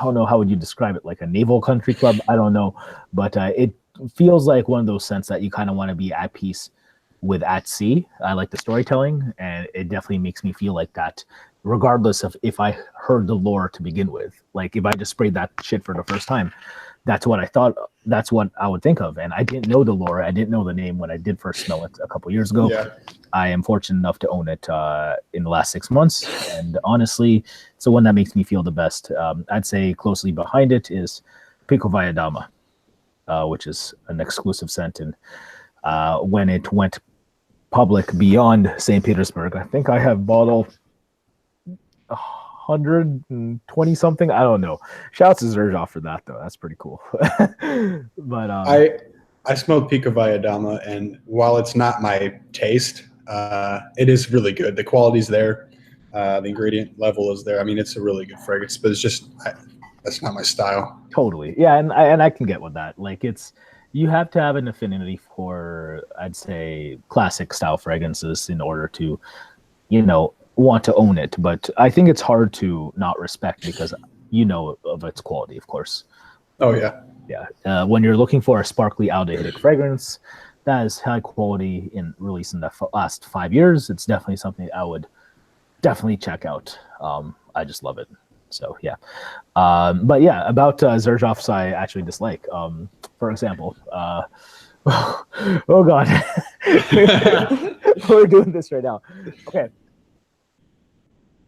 don't know, how would you describe it, like a naval country club? I don't know, but it feels like one of those scents that you kind of want to be at peace with at sea. I like the storytelling, and it definitely makes me feel like that, regardless of if I heard the lore to begin with. If I just sprayed that shit for the first time, that's what I thought, that's what I would think of. And I didn't know the lore, I didn't know the name when I did first smell it a couple years ago. Yeah. I am fortunate enough to own it in the last 6 months, and honestly, it's the one that makes me feel the best. I'd say closely behind it is Pico Valladama, which is an exclusive scent, and when it went public beyond St. Petersburg, I think I have bottle 120 something. I don't know. Shouts to Xerjoff for that though. That's pretty cool. But I smelled Pico Valladama, and while it's not my taste, it is really good. The quality's there. The ingredient level is there. I mean, it's a really good fragrance, but it's just that's not my style. totally. Yeah, and I can get with that. Like you have to have an affinity for, I'd say, classic style fragrances in order to, want to own it. But I think it's hard to not respect because of its quality, of course. Oh yeah. Yeah. When you're looking for a sparkly aldehydic fragrance that is high quality in release in the last 5 years, it's definitely something I would definitely check out. I just love it. So yeah. But yeah, about Xerjoffs I actually dislike. For example, oh god, we're doing this right now. Okay.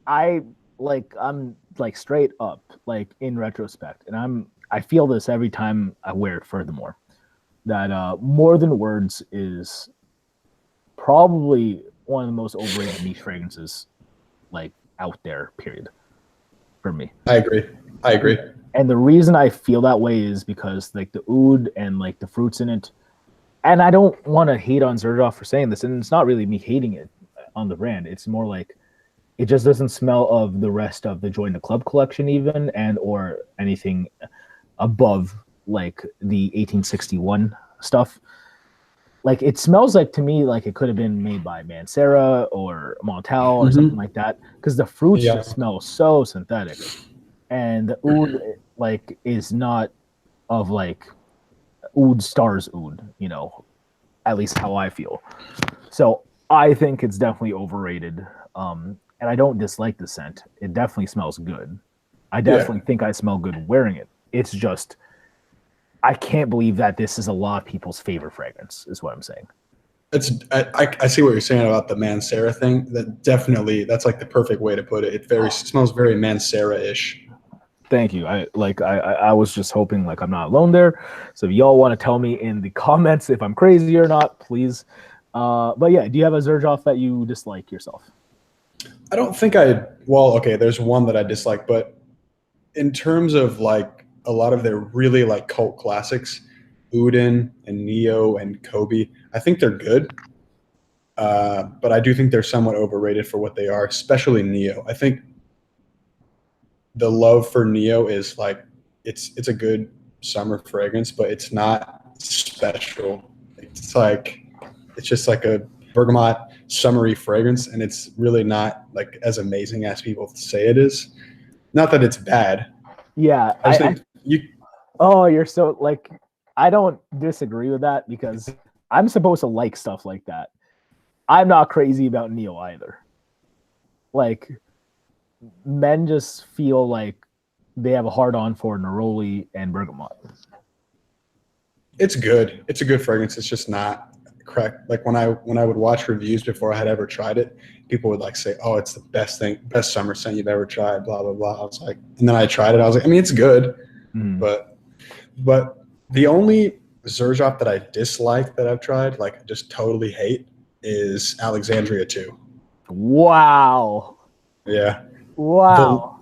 I'm straight up, like in retrospect, and I feel this every time I wear it furthermore, that More Than Words is probably one of the most overrated niche fragrances like out there, period, for me. I agree. And the reason I feel that way is because like the oud and like the fruits in it, and I don't want to hate on Xerjoff for saying this, and it's not really me hating it on the brand. It's more like it just doesn't smell of the rest of the Join the Club collection even, and or anything above like the 1861 stuff. Like it smells like to me like it could have been made by Mancera or Montel or something like that, because the fruits just smell so synthetic, and the oud like is not of like oud stars oud, at least how I feel. So I think it's definitely overrated. And I don't dislike the scent. It definitely smells good. I definitely think I smell good wearing it. It's just, I can't believe that this is a lot of people's favorite fragrance, is what I'm saying. I see what you're saying about the Mancera thing. That's like the perfect way to put it. It smells very Mancera-ish. Thank you. I was just hoping like I'm not alone there. So if y'all want to tell me in the comments if I'm crazy or not, please. But yeah, do you have a Xerjoff that you dislike yourself? I don't think okay, there's one that I dislike, but in terms of like a lot of their really like cult classics, Udin and Neo and Kobe, I think they're good. But I do think they're somewhat overrated for what they are, especially Neo. I think the love for Neo is like, it's a good summer fragrance, but it's not special. It's just like a bergamot summery fragrance, and it's really not like as amazing as people say it is. Not that it's bad. Yeah, you're so like, I don't disagree with that because I'm supposed to like stuff like that. I'm not crazy about Neo either. Like, men just feel like they have a hard on for Neroli and bergamot. It's good. It's a good fragrance. It's just not correct. Like when I would watch reviews before I had ever tried it, people would like say, "Oh, it's the best summer scent you've ever tried." Blah blah blah. I was like, and then I tried it. I was like, I mean, it's good, but the only Xerjoff that I dislike that I've tried, like just totally hate, is Alexandria 2. Wow. Yeah. Wow.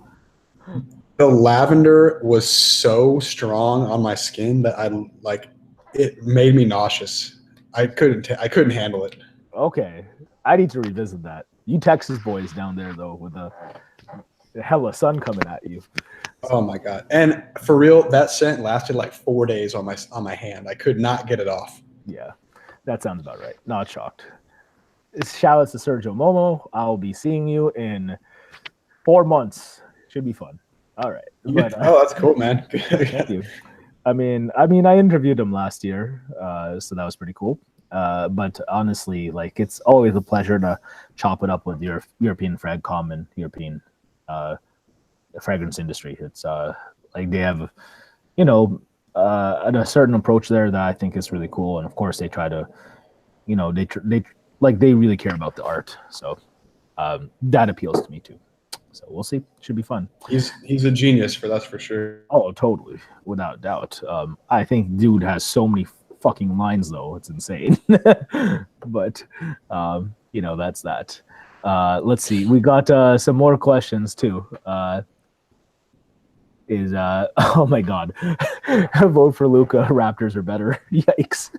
The lavender was so strong on my skin that it made me nauseous. I couldn't handle it. Okay. I need to revisit that. You Texas boys down there though, with the hella sun coming at you. Oh my god. And for real, that scent lasted like 4 days on my hand. I could not get it off. Yeah. That sounds about right. Not shocked. Shout out to Sergio Momo. I'll be seeing you in 4 months. Should be fun. All right. But, oh, that's cool, man. Thank you. I mean, I interviewed him last year, so that was pretty cool. But honestly, like, it's always a pleasure to chop it up with your European fragcom and European fragrance industry. It's like they have, a certain approach there that I think is really cool, and of course they try to, they really care about the art. So that appeals to me too. So we'll see. Should be fun. He's a genius that's for sure. Oh, totally, without doubt. I think dude has so many fucking lines though. It's insane. But that's that. Let's see. We got some more questions too. Oh my god, vote for Luca. Raptors are better. Yikes.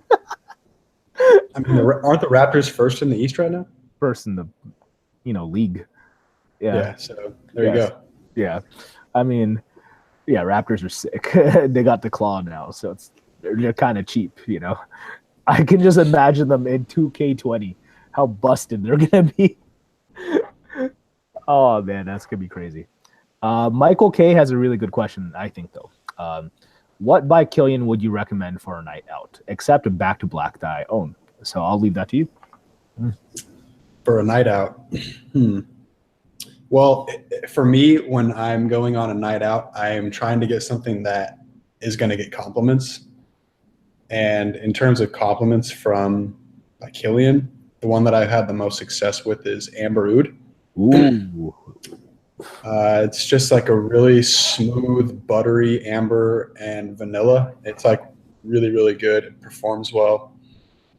I mean, aren't the Raptors first in the East right now? First in the league. Yeah. So there you go. Yeah. I mean, yeah, Raptors are sick. They got the claw now, so they're kind of cheap. I can just imagine them in 2K20. How busted they're gonna be. Oh man, that's gonna be crazy. Michael K has a really good question, I think, though. What by Kilian would you recommend for a night out, except a back to black that I own? So I'll leave that to you. For a night out. Well, for me, when I'm going on a night out, I am trying to get something that is going to get compliments. And in terms of compliments from Kilian, the one that I've had the most success with is Amber Oud. Ooh. It's just like a really smooth, buttery amber and vanilla. It's like really, really good. It performs well.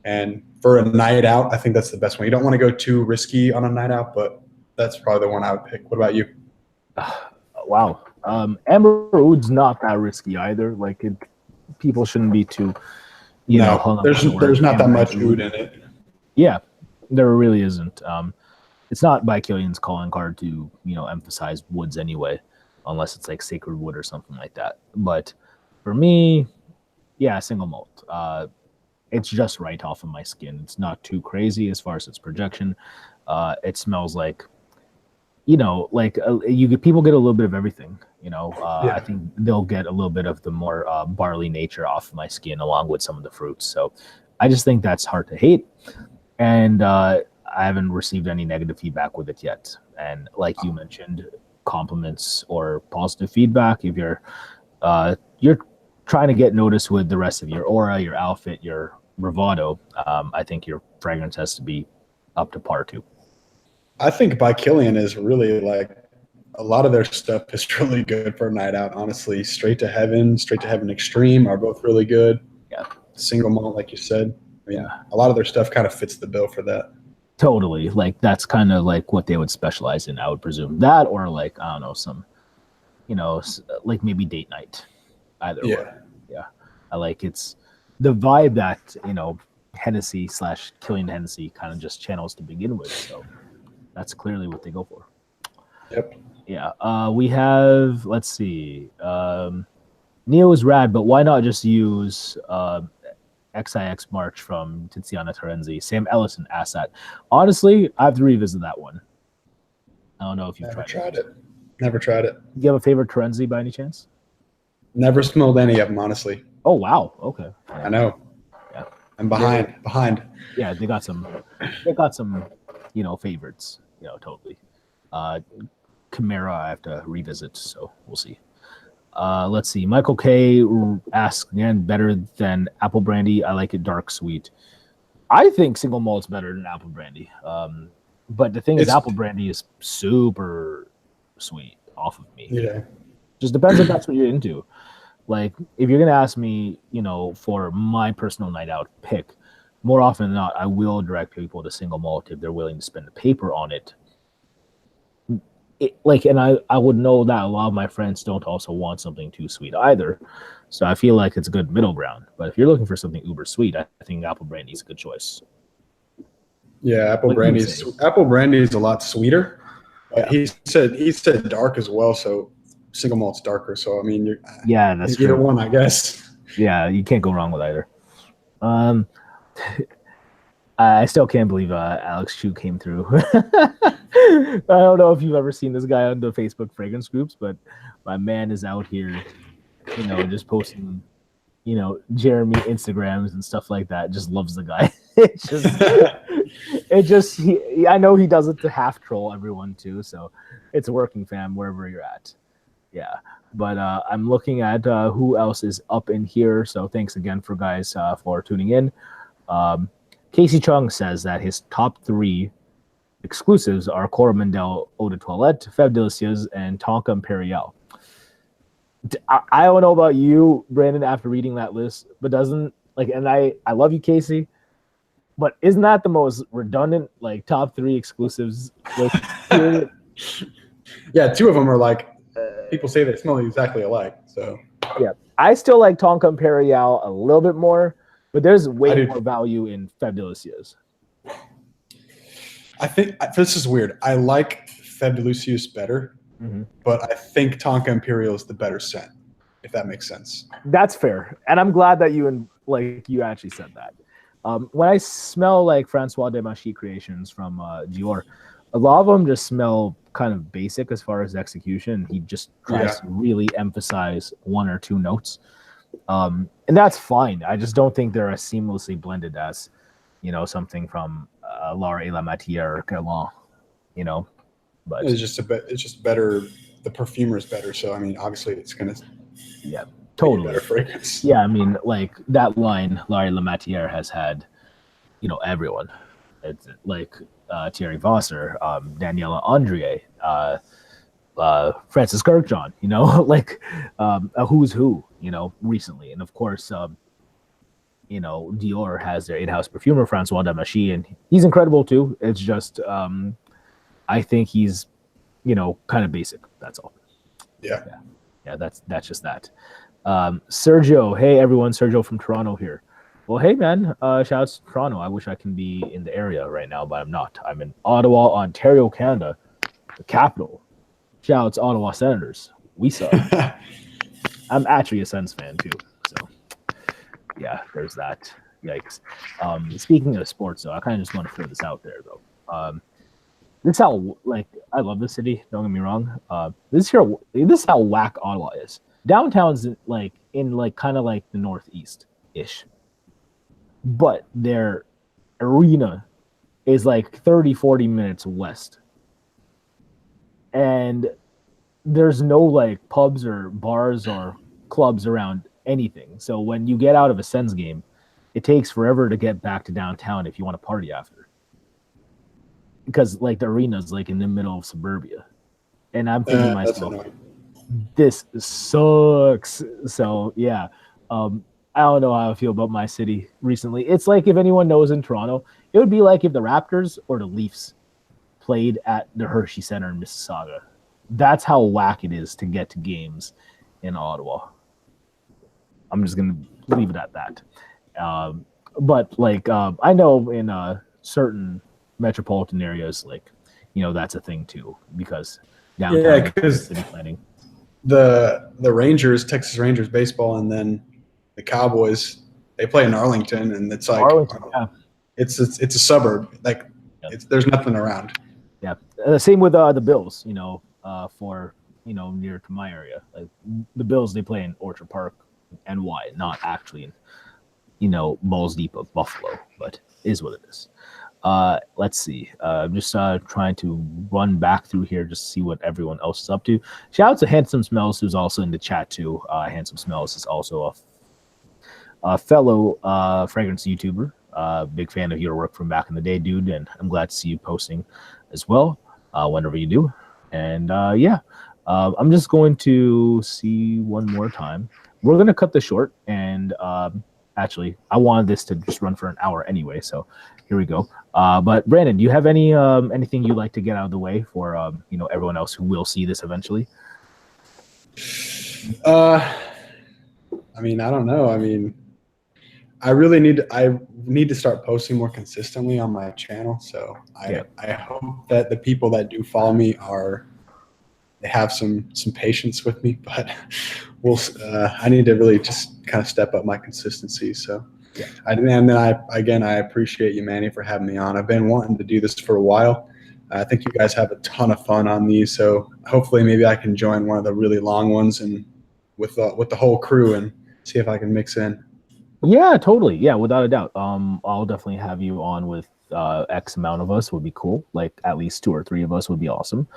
And for a night out, I think that's the best one. You don't want to go too risky on a night out, but that's probably the one I would pick. What about you? Wow. Amber Oud's not that risky either. Like, people shouldn't be too, hung up. There's not that much oud in it. Yeah, there really isn't. It's not by Kilian's calling card to, emphasize woods anyway, unless it's like sacred wood or something like that. But for me, yeah, single malt. It's just right off of my skin. It's not too crazy as far as its projection. It smells like, people get a little bit of everything. I think they'll get a little bit of the more barley nature off of my skin along with some of the fruits. So I just think that's hard to hate. And I haven't received any negative feedback with it yet. And like you mentioned, compliments or positive feedback, if you're trying to get noticed with the rest of your aura, your outfit, your bravado, I think your fragrance has to be up to par too. I think by Kilian is really like a lot of their stuff is really good for a night out. Honestly, Straight to Heaven Extreme are both really good. Yeah. Single malt, like you said. I mean, a lot of their stuff kind of fits the bill for that. Totally. Like, that's kind of like what they would specialize in, I would presume. That or like, I don't know, some, like maybe date night. Either way. Yeah. I like it's the vibe that, Hennessy / Kilian Hennessy kind of just channels to begin with. So that's clearly what they go for. Yep. Yeah. We have, let's see. Neo is rad, but why not just use XIX March from Tiziana Terenzi? Sam Ellison asked that. Honestly, I have to revisit that one. I don't know if you've tried it. Never tried it. Do you have a favorite Terenzi by any chance? Never smelled any of them, honestly. Oh wow. Okay. I know. Yeah. I'm behind. Yeah, they got some favorites. Totally. Chimera, I have to revisit, so we'll see. Let's see. Michael K asks again, better than apple brandy. I like it dark sweet. I think single malt's better than apple brandy. But the thing is, apple brandy is super sweet off of me. Yeah. Just depends if that's what you're into. Like, if you're gonna ask me, for my personal night out pick, more often than not, I will direct people to single malt if they're willing to spend the paper on it. And I would know that a lot of my friends don't also want something too sweet either. So I feel like it's a good middle ground. But if you're looking for something uber sweet, I think apple brandy is a good choice. Yeah, apple brandy is a lot sweeter. But he said dark as well, so single malt's darker. So I mean, that's either true. one, I guess. Yeah, you can't go wrong with either. I still can't believe Alex Chu came through. I don't know if you've ever seen this guy on the Facebook fragrance groups, but my man is out here, just posting, Jeremy Instagrams and stuff like that. Just loves the guy. I know he does it to half troll everyone too. So it's working, fam, wherever you're at. Yeah. But I'm looking at who else is up in here. So thanks again for guys for tuning in. Casey Chung says that his top 3 exclusives are Coromandel Eau de Toilette, Fève Délicieuse, and Tonka Imperial. I don't know about you, Brandon, after reading that list, but and I love you, Casey, But isn't that the most redundant, like top 3 exclusives list? Period? Yeah, 2 of them are like people say they smell exactly alike. So yeah, I still like Tonka Imperial a little bit more, but there's way more value in Feb Delicieuses. I think this is weird. I like Feb Delicieuses better, but I think Tonka Imperial is the better scent, if that makes sense. That's fair, and I'm glad that you actually said that. When I smell like Francois Demachy creations from Dior, a lot of them just smell kind of basic as far as execution. He just tries to really emphasize 1 or 2 notes, and that's fine. I just don't think they're as seamlessly blended as, something from Laura et la Matière or Guerlain, But it's just better. The perfumer is better, so I mean, obviously, it's gonna totally better fragrance. Yeah, I mean, like that line, Laura et la Matière has had, everyone. It's like Thierry Vosser, Daniela Andrier, Francis Kirkjohn, like a who's who, recently. And of course, Dior has their in-house perfumer, Francois Demachy, and he's incredible too. It's just, I think he's, kind of basic. That's all. Yeah, that's just that. Sergio, hey everyone, Sergio from Toronto here. Well, hey man, shout out to Toronto. I wish I can be in the area right now, but I'm not. I'm in Ottawa, Ontario, Canada, the capital. Shout out to Ottawa Senators. We suck. I'm actually a Sens fan too, so yeah, there's that. Yikes. Speaking of sports, though, I kind of just want to throw this out there, though. This is how, I love this city. Don't get me wrong. This is how whack Ottawa is. Downtown's in kind of like the northeast ish, but their arena is like 30-40 minutes west, and there's no pubs or bars or clubs around anything. So when you get out of a Sens game, it takes forever to get back to downtown if you want to party after, because the arena's in the middle of suburbia, and I'm thinking to myself, this sucks. So yeah, I don't know how I feel about my city recently. It's like, if anyone knows in Toronto, it would be like if the Raptors or the Leafs played at the Hershey Center in Mississauga. That's how whack it is to get to games in Ottawa. I'm just gonna leave it at that. But I know in certain metropolitan areas, that's a thing too, because downtown city planning. The Rangers, Texas Rangers baseball, and then the Cowboys, they play in Arlington, and it's it's a suburb. There's nothing around. Yeah, same with the Bills. For near to my area, the Bills, they play in Orchard Park, NY, not actually in balls deep of Buffalo, but is what it is. Let's see. I'm just trying to run back through here just to see what everyone else is up to. Shout out to Handsome Smells, who's also in the chat too. Handsome Smells is also a fellow fragrance YouTuber. Big fan of your work from back in the day, dude, and I'm glad to see you posting as well whenever you do. And I'm just going to see one more time. We're going to cut this short, and actually, I wanted this to just run for an hour anyway, so here we go. But Brandon, do you have anything you'd like to get out of the way for everyone else who will see this eventually? I mean, I don't know. I mean, I need to start posting more consistently on my channel. So I hope that the people that do follow me they have some patience with me, but I need to really just kind of step up my consistency. So I appreciate you, Manny, for having me on. I've been wanting to do this for a while. I think you guys have a ton of fun on these. So hopefully maybe I can join one of the really long ones and with the whole crew and see if I can mix in. Yeah, totally. Yeah, without a doubt. I'll definitely have you on with X amount of us would be cool. At least 2 or 3 of us would be awesome.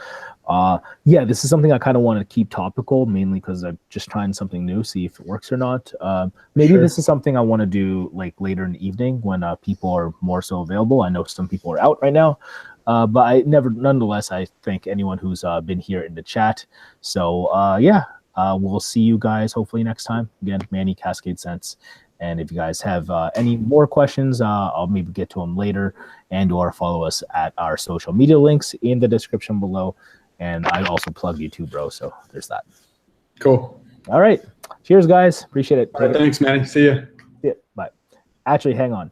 This is something I kind of want to keep topical, mainly because I'm just trying something new, see if it works or not. Maybe this is something I want to do later in the evening when people are more so available. I know some people are out right now, but nonetheless, I thank anyone who's been here in the chat. So we'll see you guys hopefully next time. Again, Manny, CascadeScents, And if you guys have any more questions, I'll maybe get to them later, and or follow us at our social media links in the description below. And I also plug you too, bro. So there's that. Cool. All right. Cheers, guys. Appreciate it. All right, thanks, Manny. See ya. Yeah, bye. Actually, hang on.